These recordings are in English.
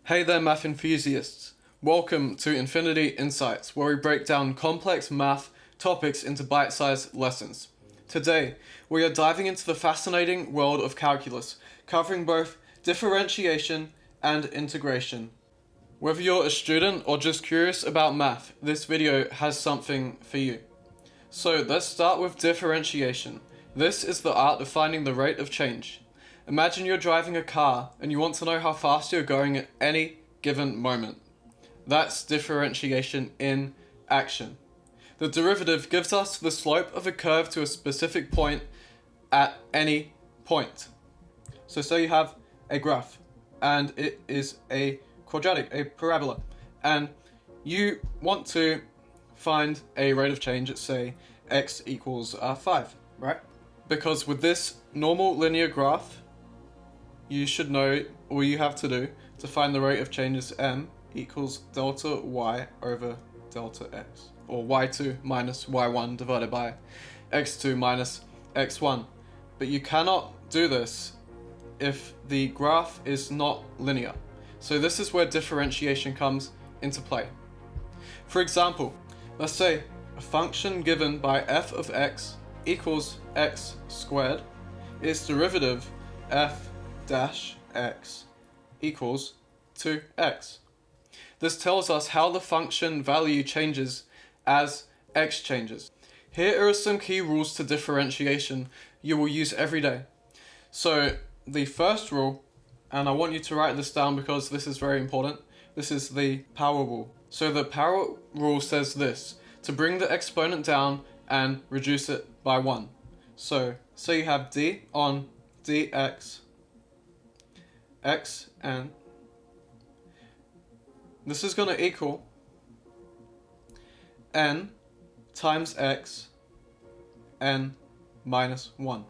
Hey there, math enthusiasts. Welcome to Infinity Insights, where we break down complex math topics into bite-sized lessons. Today, we are diving into the fascinating world of calculus, covering both differentiation and integration. Whether you're a student or just curious about math, this video has something for you. So let's start with differentiation. This is the art of finding the rate of change. Imagine you're driving a car and you want to know how fast you're going at any given moment. That's differentiation in action. The derivative gives us the slope of a curve to a specific point at any point. So say you have a graph and it is a quadratic, a parabola, and you want to find a rate of change at, say, x equals 5, right? Because with this normal linear graph, you should know, all you have to do to find the rate of change is m equals delta y over delta x, or y2 minus y1 divided by x2 minus x1. But you cannot do this if the graph is not linear. So this is where differentiation comes into play. For example, let's say a function given by f of x equals x squared, its derivative f dash x equals 2x. This tells us how the function value changes as x changes. Here are some key rules to differentiation you will use every day. So the first rule, and I want you to write this down because this is very important, this is the power rule. So the power rule says this: to bring the exponent down and reduce it by 1. So say you have d on dx x, and this is going to equal n times x n minus 1.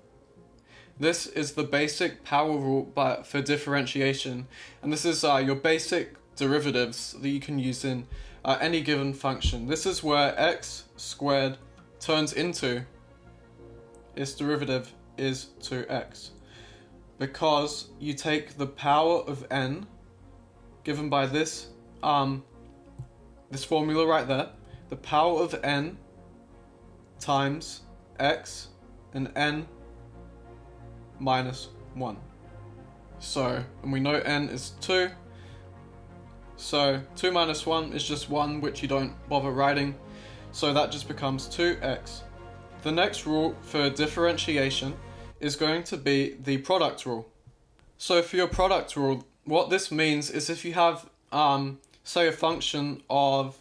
This is the basic power rule for differentiation, and this is your basic derivatives that you can use in any given function. This is where x squared turns into, its derivative is 2x. Because you take the power of n given by this this formula right there, the power of n times x and n minus 1. So, and we know n is 2, so 2 minus 1 is just 1, which you don't bother writing, so that just becomes 2x. The next rule for differentiation is going to be the product rule. So for your product rule, what this means is if you have, say, a function of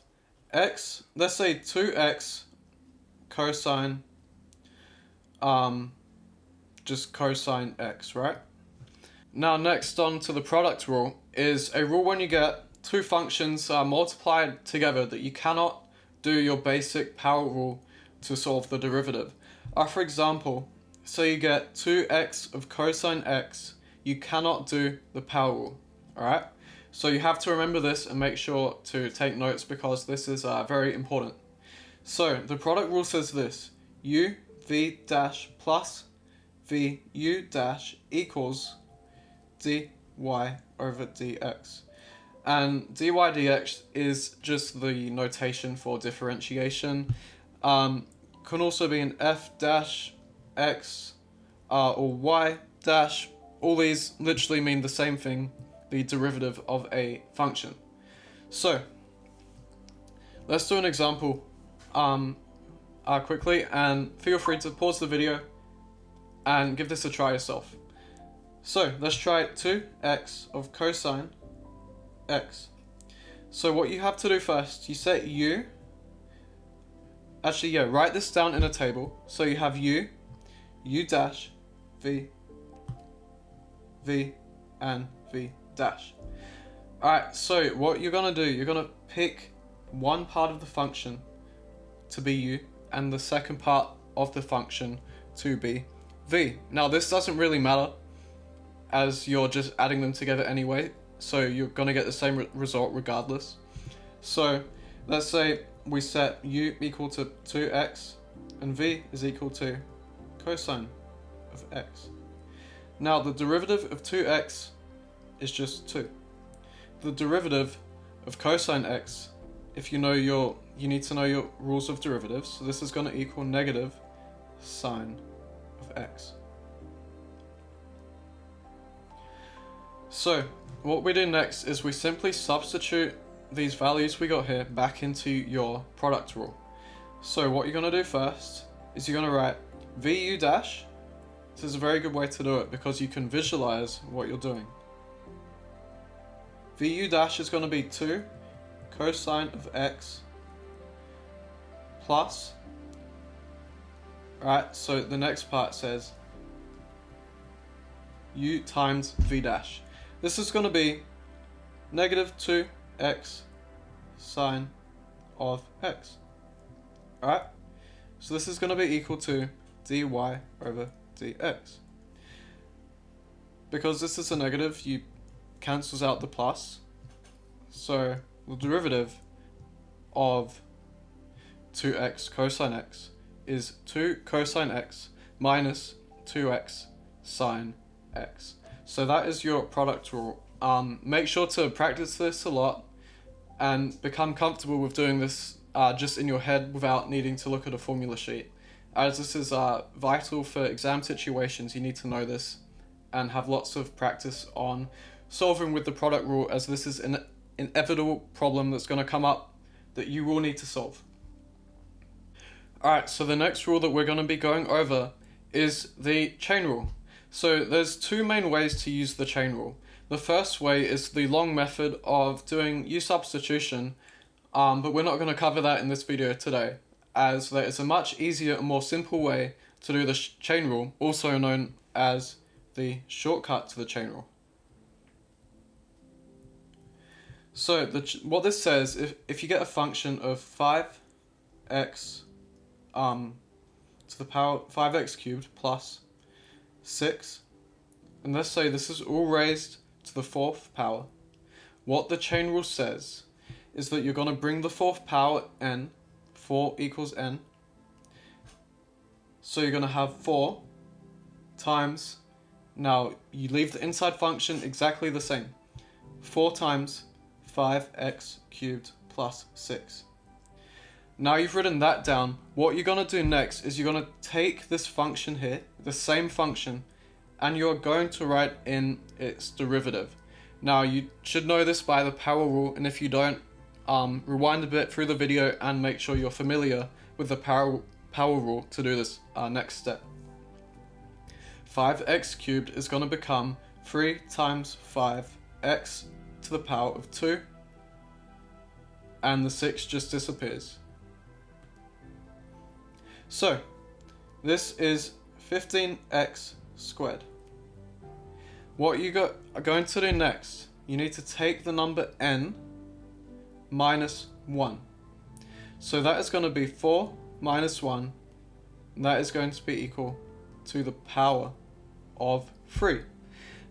x, let's say 2x cosine, just cosine x, right? Now next on to the product rule is a rule when you get two functions multiplied together that you cannot do your basic power rule to solve the derivative. For example, so you get 2x of cosine x, you cannot do the power rule, alright? So you have to remember this and make sure to take notes because this is very important. So the product rule says this: u v dash plus v u dash equals dy over dx. And dy dx is just the notation for differentiation. Can also be an f dash x or y dash. All these literally mean the same thing, the derivative of a function. So let's do an example quickly, and feel free to pause the video and give this a try yourself. So let's try 2x of cosine x. So what you have to do first, you set u, write this down in a table. So you have u dash, v and v dash. Alright, so what you're going to do, you're going to pick one part of the function to be u and the second part of the function to be v. Now this doesn't really matter as you're just adding them together anyway, so you're going to get the same result regardless. So let's say we set u equal to 2x and v is equal to cosine of x. Now the derivative of 2x is just 2. the derivative of cosine x, if you need to know your rules of derivatives, so this is going to equal negative sine of x. So what we do next is we simply substitute these values we got here back into your product rule. So what you're going to do first is you're going to write VU dash. This is a very good way to do it because you can visualize what you're doing. VU dash is going to be 2 cosine of x plus, right, so the next part says u times v dash. This is going to be negative 2x sine of x. Alright, so this is going to be equal to dy over dx. Because this is a negative, you cancels out the plus. So the derivative of 2x cosine x is 2 cosine x minus 2x sine x. So that is your product rule. Make sure to practice this a lot and become comfortable with doing this just in your head without needing to look at a formula sheet. As this is vital for exam situations, you need to know this and have lots of practice on solving with the product rule, as this is an inevitable problem that's going to come up that you will need to solve. Alright, so the next rule that we're going to be going over is the chain rule. So there's two main ways to use the chain rule. The first way is the long method of doing u-substitution, but we're not going to cover that in this video today, as there is a much easier and more simple way to do the chain rule, also known as the shortcut to the chain rule. So what this says, if you get a function of 5x to the power 5x cubed plus 6, and let's say this is all raised to the 4th power, what the chain rule says is that you're going to bring the 4th power n, 4 equals n, so you're going to have 4 times, now you leave the inside function exactly the same, 4 times 5x cubed plus 6. Now you've written that down, what you're going to do next is you're going to take this function here, the same function, and you're going to write in its derivative. Now you should know this by the power rule, and if you don't, rewind a bit through the video and make sure you're familiar with the power rule to do this next step. 5x cubed is going to become 3 times 5x to the power of 2, and the 6 just disappears. So this is 15x squared. What you are going to do next, you need to take the number n minus 1. So that is going to be 4 minus 1, and that is going to be equal to the power of 3.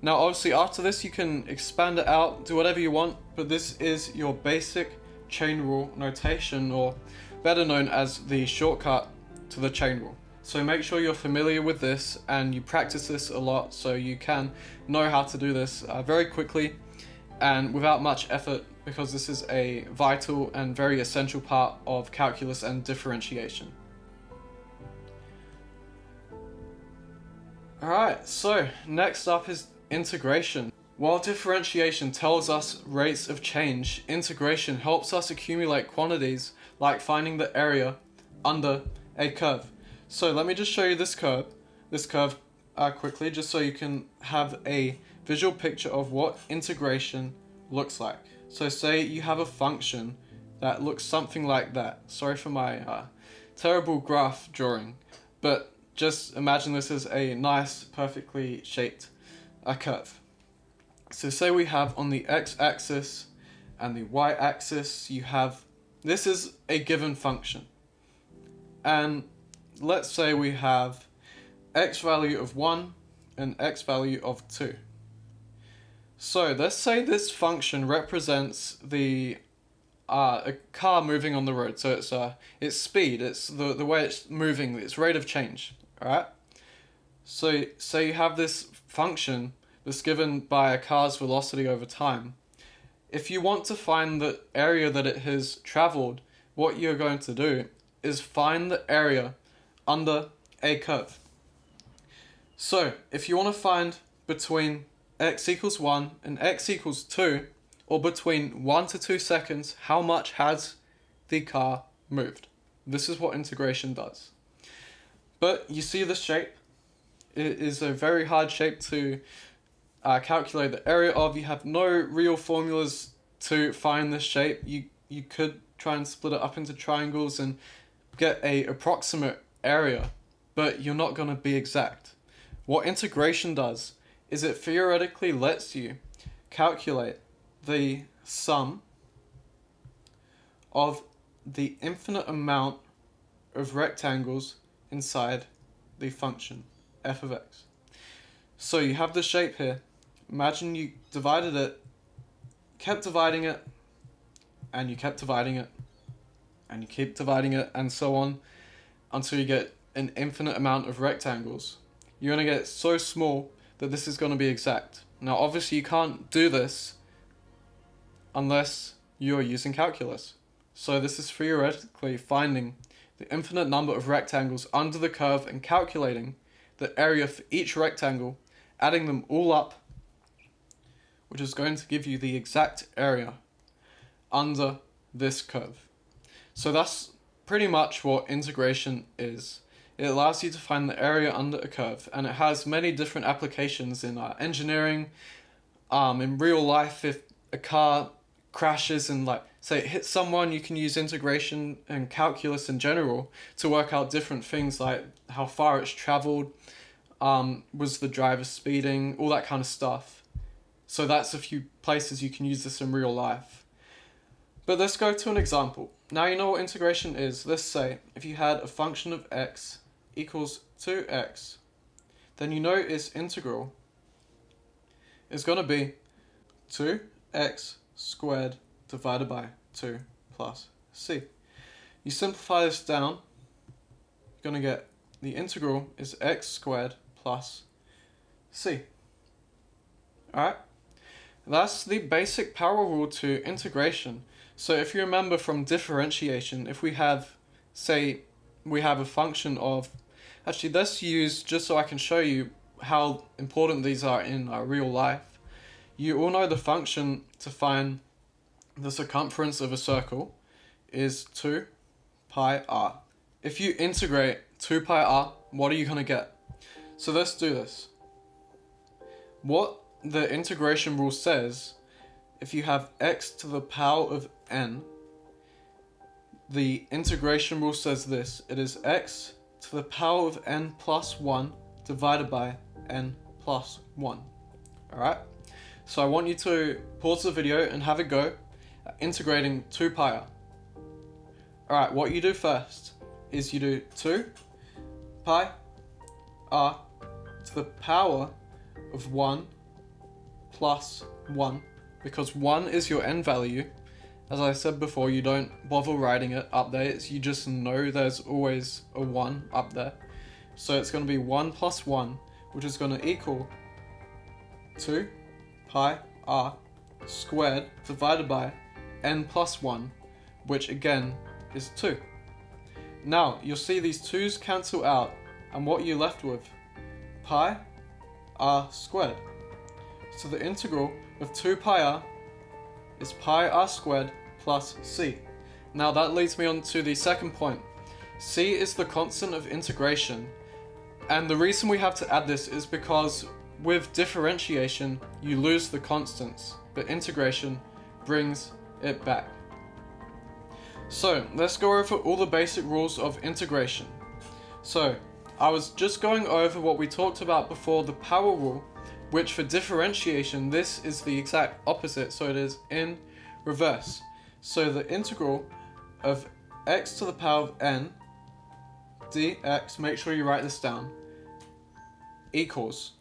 Now obviously after this you can expand it out, do whatever you want, but this is your basic chain rule notation, or better known as the shortcut to the chain rule. So make sure you're familiar with this and you practice this a lot so you can know how to do this very quickly and without much effort, because this is a vital and very essential part of calculus and differentiation. Alright, so next up is integration. While differentiation tells us rates of change, integration helps us accumulate quantities like finding the area under a curve. So let me just show you this curve quickly, just so you can have a visual picture of what integration looks like. So say you have a function that looks something like that. Sorry for my terrible graph drawing, but just imagine this as a nice, perfectly shaped curve. So say we have on the x-axis and the y-axis, this is a given function. And let's say we have x value of 1 and x value of 2. So let's say this function represents a car moving on the road. So it's speed, it's the way it's moving, its rate of change. Alright? So say you have this function that's given by a car's velocity over time. if you want to find the area that it has traveled, what you're going to do is find the area under a curve. So if you want to find between x equals 1 and x equals 2, or between 1 to 2 seconds, how much has the car moved? This is what integration does. But you see the shape? It is a very hard shape to calculate the area of. You have no real formulas to find this shape. You could try and split it up into triangles and get a approximate area, but you're not going to be exact. What integration does is it theoretically lets you calculate the sum of the infinite amount of rectangles inside the function f of x. So you have the shape here. Imagine you divided it, kept dividing it, and you kept dividing it, and you keep dividing it, and so on, until you get an infinite amount of rectangles. You're going to get so small that this is going to be exact. Now obviously you can't do this unless you're using calculus. So this is theoretically finding the infinite number of rectangles under the curve and calculating the area for each rectangle, adding them all up, which is going to give you the exact area under this curve. So that's pretty much what integration is. It allows you to find the area under a curve, and it has many different applications in engineering, in real life. If a car crashes and say it hits someone, you can use integration and calculus in general to work out different things like how far it's traveled, was the driver speeding, all that kind of stuff. So that's a few places you can use this in real life. But let's go to an example. Now you know what integration is. Let's say if you had a function of x equals 2x, then you know its integral is going to be 2x squared divided by 2 plus c. You simplify this down, you're going to get the integral is x squared plus c. Alright? That's the basic power rule to integration. So if you remember from differentiation, if we have, say, we have a function of, actually let's use, just so I can show you how important these are in real life. You all know the function to find the circumference of a circle is 2 pi r. If you integrate 2 pi r, what are you going to get? So let's do this. What the integration rule says, if you have x to the power of n, the integration rule says this: it is x to the power of n plus 1 divided by n plus 1. Alright? So I want you to pause the video and have a go at integrating 2 pi r. Alright, what you do first is you do 2 pi r to the power of 1 plus 1, because 1 is your n value. As I said before, you don't bother writing it up there, you just know there's always a 1 up there. So it's going to be 1 plus 1, which is going to equal 2 pi r squared divided by n plus 1, which again is 2. Now, you'll see these 2's cancel out, and what you're left with? Pi r squared. So the integral of 2 pi r is pi r squared plus c. Now that leads me on to the second point. C is the constant of integration, and the reason we have to add this is because with differentiation you lose the constants, but integration brings it back. So let's go over all the basic rules of integration. So I was just going over what we talked about before, the power rule, which for differentiation, this is the exact opposite, so it is in reverse. So the integral of x to the power of n dx, make sure you write this down, equals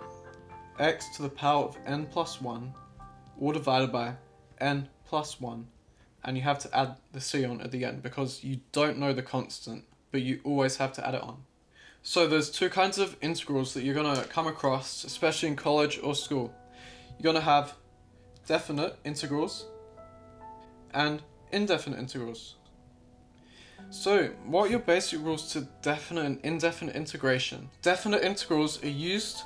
x to the power of n plus 1, all divided by n plus 1, and you have to add the c on at the end because you don't know the constant, but you always have to add it on. So there's two kinds of integrals that you're going to come across, especially in college or school. You're going to have definite integrals and indefinite integrals. So, what are your basic rules to definite and indefinite integration? Definite integrals are used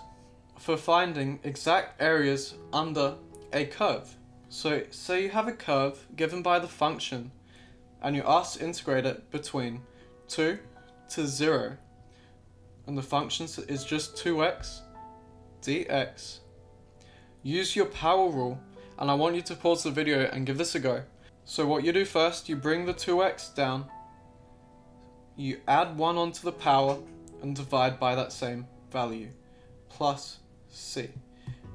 for finding exact areas under a curve. So, say you have a curve given by the function and you're asked to integrate it between 2 to 0, and the function is just 2x dx. Use your power rule, and I want you to pause the video and give this a go. So what you do first, you bring the 2x down, you add 1 onto the power and divide by that same value, plus c.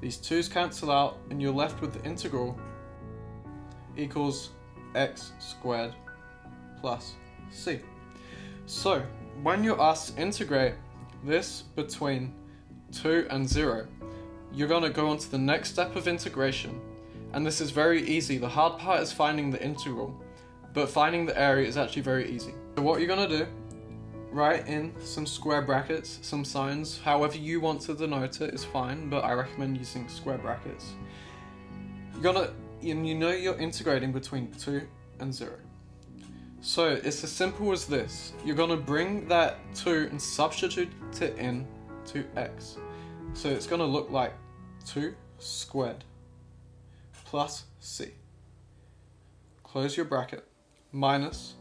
These 2's cancel out and you're left with the integral equals x squared plus c. So when you're asked to integrate this between 2 and 0, you're going to go on to the next step of integration, and this is very easy. The hard part is finding the integral, but finding the area is actually very easy. So what you're going to do, write in some square brackets, some signs, however you want to denote it is fine, but I recommend using square brackets. You know you're integrating between 2 and 0. So it's as simple as this. You're going to bring that 2 and substitute it in to x. So it's going to look like 2 squared plus c. Close your bracket. Minus.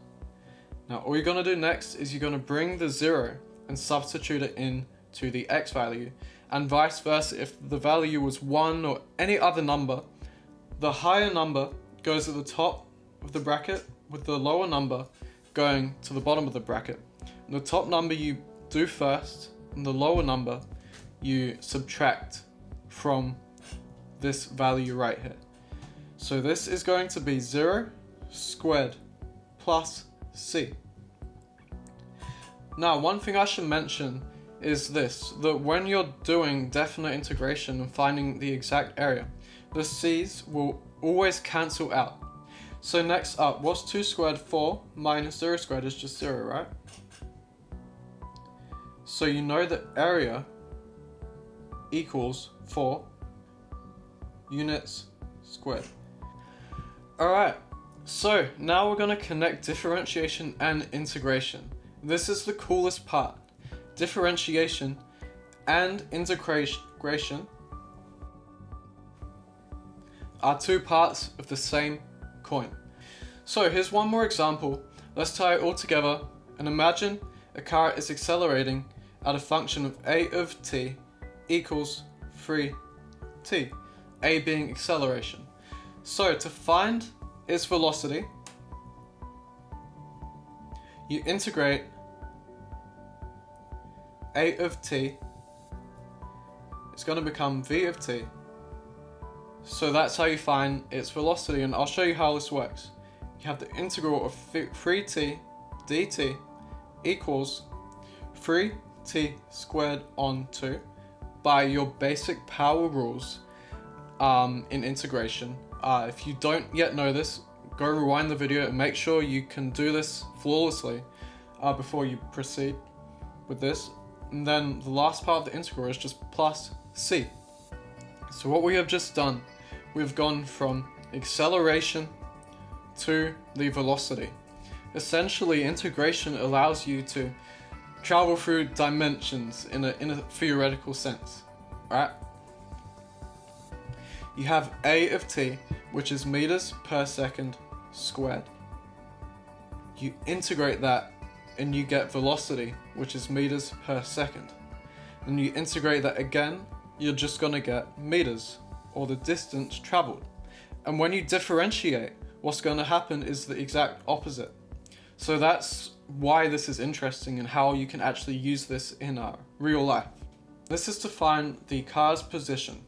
Now all you're going to do next is you're going to bring the 0 and substitute it in to the x value. And vice versa, if the value was 1 or any other number, the higher number goes at the top of the bracket, with the lower number going to the bottom of the bracket. And the top number you do first, and the lower number you subtract from this value right here. So this is going to be 0 squared plus c. Now, one thing I should mention is this, that when you're doing definite integration and finding the exact area, the c's will always cancel out. So next up, what's 2 squared? 4 minus 0 squared is just 0, right? So you know that area equals 4 units squared. Alright, so now we're going to connect differentiation and integration. This is the coolest part. Differentiation and integration are two parts of the same coin. So here's one more example. Let's tie it all together and imagine a car is accelerating at a function of a of t equals 3t, a being acceleration. So to find its velocity, you integrate a of t, it's going to become v of t. So that's how you find its velocity, and I'll show you how this works. You have the integral of 3t dt equals 3t squared on 2 by your basic power rules in integration. If you don't yet know this, go rewind the video and make sure you can do this flawlessly before you proceed with this. And then the last part of the integral is just plus c. So what we have just done, we've gone from acceleration to the velocity. Essentially, integration allows you to travel through dimensions in a theoretical sense, right? You have a of t, which is meters per second squared. You integrate that and you get velocity, which is meters per second. And you integrate that again, you're just going to get meters, or the distance traveled. And when you differentiate, what's going to happen is the exact opposite. So that's why this is interesting and how you can actually use this in real life. This is to find the car's position.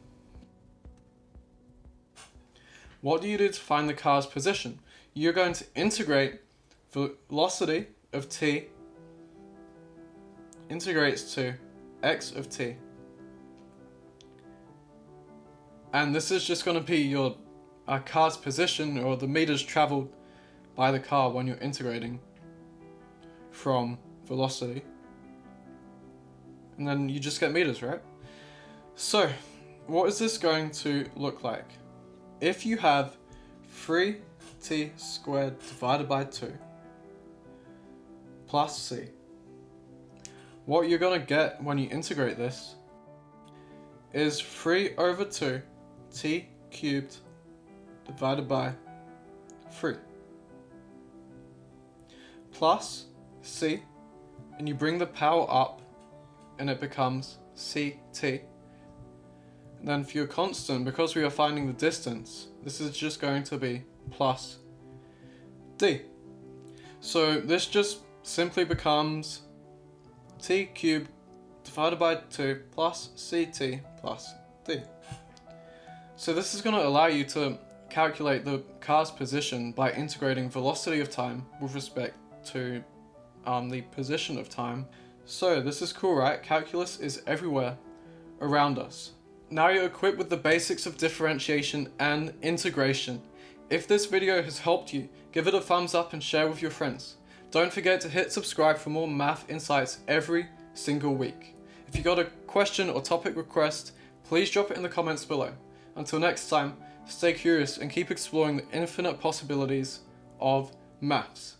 What do you do to find the car's position? You're going to integrate velocity of t integrates to x of t. And this is just going to be your car's position, or the meters traveled by the car when you're integrating from velocity. And then you just get meters, right? So, what is this going to look like? If you have 3t t squared divided by 2 plus c. What you're going to get when you integrate this is 3 over 2 t cubed divided by 3 plus c, and you bring the power up and it becomes ct. And then for your constant, because we are finding the distance, this is just going to be plus d. So this just simply becomes t cubed divided by 2 plus ct plus d. So this is going to allow you to calculate the car's position by integrating velocity of time with respect to the position of time. So this is cool, right? Calculus is everywhere around us. Now you're equipped with the basics of differentiation and integration. If this video has helped you, give it a thumbs up and share with your friends. Don't forget to hit subscribe for more math insights every single week. If you got a question or topic request, please drop it in the comments below. Until next time, stay curious and keep exploring the infinite possibilities of maths.